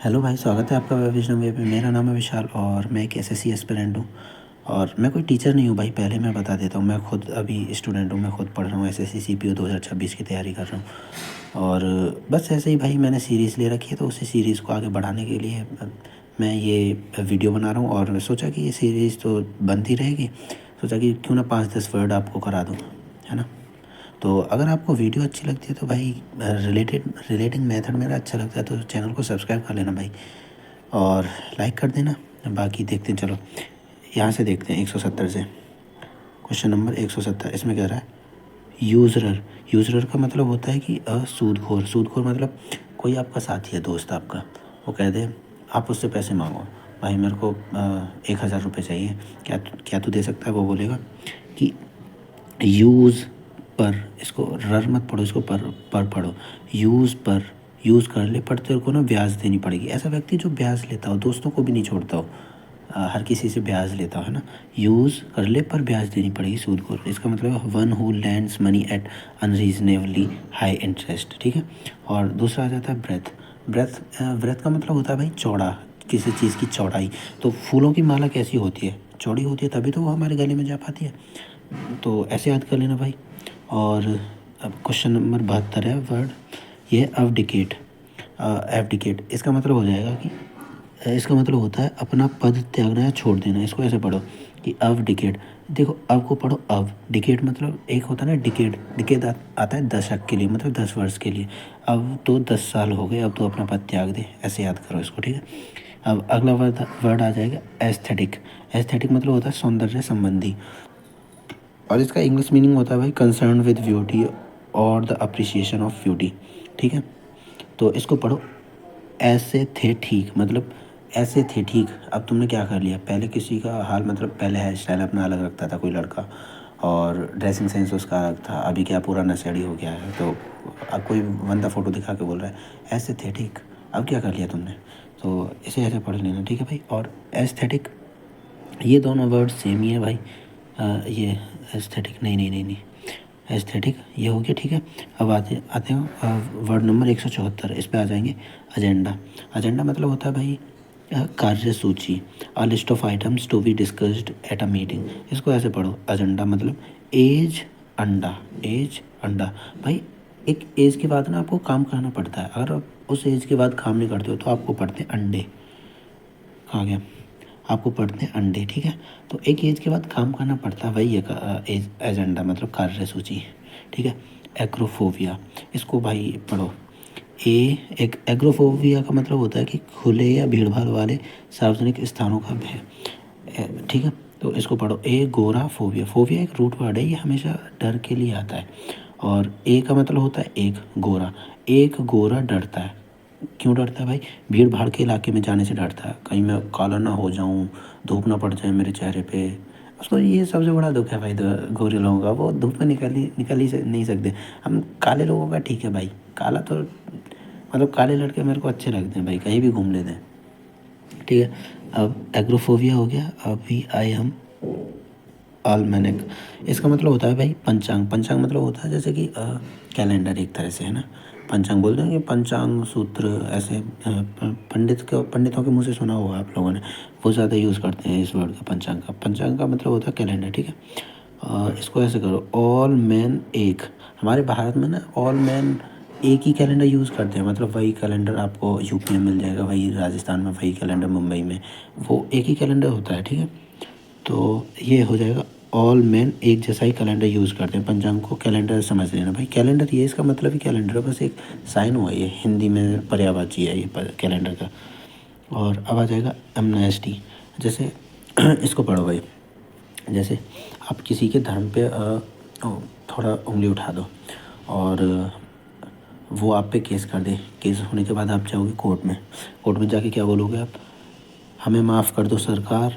Hello भाई, स्वागत है आपका वैष्णव वे पे। मेरा नाम है विशाल और मैं एक एसएससी एस्पिरेंट हूँ। और मैं कोई टीचर नहीं हूँ भाई, पहले मैं बता देता हूँ। मैं खुद अभी स्टूडेंट हूँ, मैं खुद पढ़ रहा हूँ, एसएससी सीपीओ 2026 की तैयारी कर रहा हूँ। और बस ऐसे ही भाई मैंने सीरीज़ ले रखी है, तो उसी सीरीज़ को आगे बढ़ाने के लिए मैं ये वीडियो बना रहा हूँ। और सोचा कि ये सीरीज़ तो बनती रहेगी, सोचा कि क्यों ना 5-10 वर्ड आपको करा दूँ, है ना। तो अगर आपको वीडियो अच्छी लगती है तो भाई रिलेटिंग मेथड मेरा अच्छा लगता है तो चैनल को सब्सक्राइब कर लेना भाई, और लाइक कर देना। बाकी देखते हैं, चलो यहाँ से देखते हैं 170 से। क्वेश्चन नंबर 170 इसमें कह रहा है यूज़रर। यूज़रर का मतलब होता है कि सूदखोर। सूदखोर मतलब कोई आपका साथी है, दोस्त आपका, वो कह दे आप उससे पैसे मांगो, भाई मेरे को 1,000 रुपये चाहिए, क्या क्या तू दे सकता है। वो बोलेगा कि यूज़ पर, इसको रर मत पढ़ो, इसको पर पढ़ो। यूज़ पर, यूज़ कर ले, पर तेरे को ना ब्याज देनी पड़ेगी। ऐसा व्यक्ति जो ब्याज लेता हो, दोस्तों को भी नहीं छोड़ता हो, हर किसी से ब्याज लेता है ना। यूज़ कर ले पर ब्याज देनी पड़ेगी, सूद को। इसका मतलब है one who lands money at unreasonably high interest, ठीक है। और दूसरा आ जाता है ब्रेथ। ब्रेथ का मतलब होता है भाई चौड़ा, किसी चीज़ की चौड़ाई। तो फूलों की माला कैसी होती है, चौड़ी होती है, तभी तो वो हमारे गले में जा पाती है। तो ऐसे याद कर लेना भाई। और अब क्वेश्चन नंबर 72 है वर्ड, ये अवडिकेट। एवडिकेट इसका मतलब हो जाएगा कि इसका मतलब होता है अपना पद त्यागना या छोड़ देना। इसको ऐसे पढ़ो कि अवडिकेट। देखो अब को पढ़ो, अब डिकेट मतलब एक होता है ना डिकेड। डिकेड आता है दशक के लिए, मतलब 10 वर्ष के लिए। अब तो 10 साल हो गए, अब तो अपना पद त्याग दे, ऐसे याद करो इसको, ठीक है। अब अगला वर्ड आ जाएगा एस्थेटिक। एस्थेटिक मतलब होता है सौंदर्य संबंधी, और इसका इंग्लिश मीनिंग होता है भाई कंसर्न विद ब्यूटी और द अप्रिसिएशन ऑफ ब्यूटी, ठीक है। तो इसको पढ़ो ऐसे थे ठीक, मतलब ऐसे थे ठीक। अब तुमने क्या कर लिया, पहले किसी का हाल, मतलब पहले हेयर स्टाइल अपना अलग रखता था कोई लड़का, और ड्रेसिंग सेंस उसका अलग था, अभी क्या पूरा नशेड़ी हो गया है। तो अब कोई बंदा फ़ोटो दिखा के बोल रहा है ऐसे थे ठीक, अब क्या कर लिया तुमने। तो इसे ऐसे पढ़ लेना, ठीक है भाई। और एस्थेटिक, ये दोनों वर्ड सेम ही है भाई। ये एस्थेटिक नहीं, एस्थेटिक ये हो गया, ठीक है। अब आते आते हैं वर्ड नंबर 174, इस पे आ जाएंगे एजेंडा। एजेंडा मतलब होता है भाई कार्यसूची, a list of items to be discussed at a meeting. इसको ऐसे पढ़ो, एजेंडा मतलब एज अंडा। एज अंडा भाई, एक एज के बाद ना आपको काम करना पड़ता है। अगर आप उस एज के बाद काम नहीं करते हो तो आपको पढ़ते हैं अंडे। कहाँ गया, आपको पढ़ते हैं अंडे, ठीक है। तो एक एज के बाद काम करना पड़ता है, वही एज एजेंडा मतलब कार्यसूची, ठीक है। एग्रोफोबिया, इसको भाई पढ़ो। एक एग्रोफोबिया का मतलब होता है कि खुले या भीड़ भाड़ वाले सार्वजनिक स्थानों का भय, ठीक है। तो इसको पढ़ो ए गोरा फोबिया। फोबिया एक रूट वर्ड है, ये हमेशा डर के लिए आता है। और ए का मतलब होता है एक गोरा। एक गोरा डरता है, क्यों डरता है भाई, भीड़ भाड़ के इलाके में जाने से डरता है, कहीं मैं काला ना हो जाऊँ, धूप ना पड़ जाए मेरे चेहरे पे। उसको ये सबसे बड़ा दुख है भाई, गोरे लोगों का, वो धूप में निकल ही नहीं सकते। हम काले लोगों का ठीक है भाई, काला तो मतलब काले लड़के मेरे को अच्छे लगते हैं भाई, कहीं भी घूम लेते हैं, ठीक है। अब एग्रोफोबिया हो गया। अभी आए हम आलमैनिक। इसका मतलब होता है भाई पंचांग। पंचांग मतलब होता है जैसे कि कैलेंडर एक तरह से, है ना। पंचांग बोलते हैं कि पंचांग सूत्र, ऐसे पंडितों के मुंह से सुना होगा आप लोगों ने, वो ज़्यादा यूज़ करते हैं इस वर्ड का, पंचांग का। पंचांग का मतलब होता है कैलेंडर, ठीक है। इसको ऐसे करो, ऑल मैन एक। हमारे भारत में ना ऑल मैन एक ही कैलेंडर यूज़ करते हैं, मतलब वही कैलेंडर आपको यूपी में मिल जाएगा, वही राजस्थान में वही कैलेंडर, मुंबई में वो एक ही कैलेंडर होता है, ठीक है। तो ये हो जाएगा ऑल मैन एक जैसा ही कैलेंडर यूज़ करते हैं। पंचांग को कैलेंडर समझ लेना भाई, कैलेंडर ये इसका मतलब ही कैलेंडर है, बस एक साइन हुआ, ये हिंदी में पर्यायवाची है ये कैलेंडर का। और अब आ जाएगा एमनेस्टी। जैसे इसको पढ़ो भाई, जैसे आप किसी के धर्म पे थोड़ा उंगली उठा दो और वो आप पे केस कर दे। केस होने के बाद आप जाओगे कोर्ट में। कोर्ट में जाके क्या बोलोगे आप, हमें माफ़ कर दो सरकार,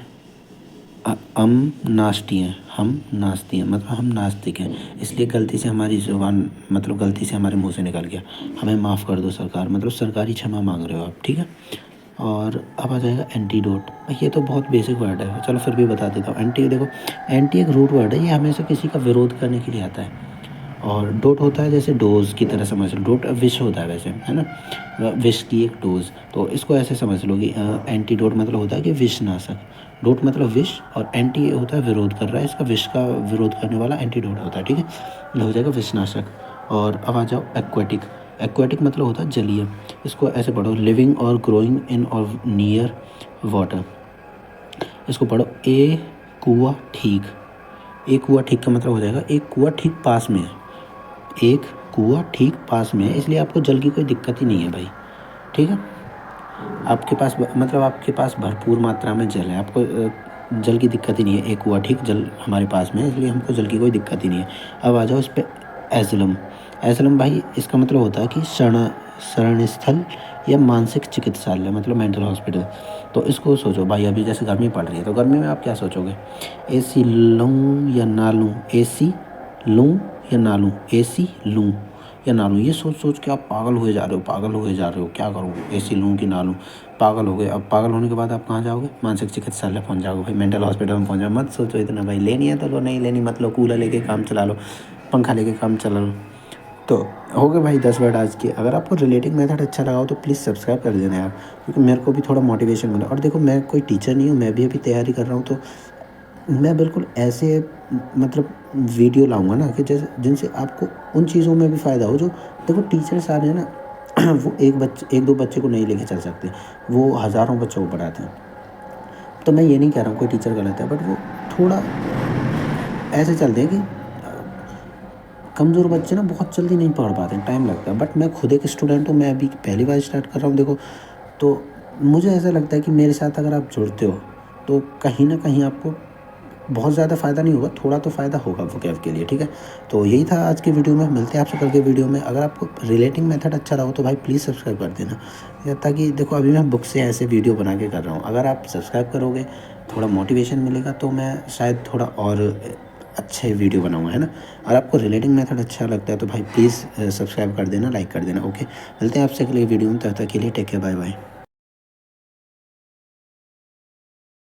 हम नास्ती हैं, हम नास्ती हैं मतलब हम नास्तिक हैं, इसलिए गलती से हमारी ज़ुबान, मतलब गलती से हमारे मुंह से निकल गया, हमें माफ़ कर दो सरकार, मतलब सरकारी क्षमा मांग रहे हो आप, ठीक है। और अब आ जाएगा एंटीडोट। ये तो बहुत बेसिक वर्ड है, चलो फिर भी बता देता हूँ। एंटी, देखो एंटी एक रूट वर्ड है, ये हमेशा किसी का विरोध करने के लिए आता है। और डोट होता है जैसे डोज की तरह समझ लो, डोट विष होता है वैसे, है ना, विष की एक डोज। तो इसको ऐसे समझ लो कि एंटीडोट मतलब होता है कि विषनाशक, डोट मतलब विष, और एंटी होता है विरोध कर रहा है, इसका विष का विरोध करने वाला एंटीडोट होता है, ठीक है, ये हो जाएगा विषनाशक। और अब आ जाओ एक्वेटिक। एक्वेटिक मतलब होता है जलीय, इसको ऐसे पढ़ो, लिविंग और ग्रोइंग इन और नियर वाटर। इसको पढ़ो ए कुआ ठीक। एक कुआ ठीक का मतलब हो जाएगा एक कुआ ठीक पास में है, एक कुआ ठीक पास में है, इसलिए आपको जल की कोई दिक्कत ही नहीं है भाई, ठीक है। आपके पास मतलब आपके पास भरपूर मात्रा में जल है, आपको जल की दिक्कत ही नहीं है, एक कुआ ठीक जल हमारे पास में है, इसलिए हमको जल की कोई दिक्कत ही नहीं है। अब आ जाओ इस पर एजलम। एजलम भाई इसका मतलब होता है कि शरण स्थल या मानसिक चिकित्सालय, मतलब मेंटल हॉस्पिटल। तो इसको सोचो भाई, अभी जैसे गर्मी पड़ रही है तो गर्मी में आप क्या सोचोगे, AC लूँ या ना लूँ, AC लूँ या ना लूँ, AC लूँ या ना लूँ, ये सोच सोच के आप पागल हुए जा रहे हो, पागल हुए जा रहे हो, क्या करूँ, AC लूँ कि ना लूँ, पागल हो गए। अब पागल होने के बाद आप कहाँ जाओगे, मानसिक चिकित्सालय पहुँच जाओगे भाई, मेंटल हॉस्पिटल में पहुँच जाओ। मत सोचो इतना भाई, लेनी है तो लो, नहीं लेनी मत लो, कूलर लेके काम चला लो, पंखा लेके काम चला लो। तो हो गए भाई 10 वर्ड आज के। अगर आपको रिलेटिंग मेथड अच्छा लगा हो तो प्लीज़ सब्सक्राइब कर देना यार, क्योंकि मेरे को भी थोड़ा मोटिवेशन मिला। और देखो मैं कोई टीचर नहीं हूँ, मैं भी अभी तैयारी कर रहा हूँ, तो मैं बिल्कुल ऐसे मतलब वीडियो लाऊंगा ना कि जैसे जिनसे आपको उन चीज़ों में भी फ़ायदा हो। जो देखो टीचर सारे हैं ना वो एक दो बच्चे को नहीं लेके चल सकते, वो हज़ारों बच्चों को पढ़ाते हैं। तो मैं ये नहीं कह रहा हूँ कोई टीचर गलत है, बट वो थोड़ा ऐसे चलते हैं कि कमज़ोर बच्चे ना बहुत जल्दी नहीं पढ़ पाते हैं, टाइम लगता है। बट मैं खुद एक स्टूडेंट हूँ, मैं अभी पहली बार स्टार्ट कर रहा हूँ देखो, तो मुझे ऐसा लगता है कि मेरे साथ अगर आप जुड़ते हो तो कहीं ना कहीं आपको बहुत ज़्यादा फ़ायदा नहीं होगा, थोड़ा तो फ़ायदा होगा वोकैब के लिए, ठीक है। तो यही था आज के वीडियो में, मिलते हैं आपसे कल के वीडियो में। अगर आपको रिलेटिंग मेथड अच्छा रहा हो तो भाई प्लीज़ सब्सक्राइब कर देना, ताकि देखो अभी मैं बुक से ऐसे वीडियो बना के कर रहा हूँ, अगर आप सब्सक्राइब करोगे थोड़ा मोटिवेशन मिलेगा, तो मैं शायद थोड़ा और अच्छे वीडियो बनाऊँगा, है ना। और आपको रिलेटिंग मेथड अच्छा लगता है तो भाई प्लीज़ सब्सक्राइब कर देना, लाइक कर देना। ओके, मिलते हैं आपसे अगले वीडियो में, तब तक के लिए टेक केयर, बाय बाय।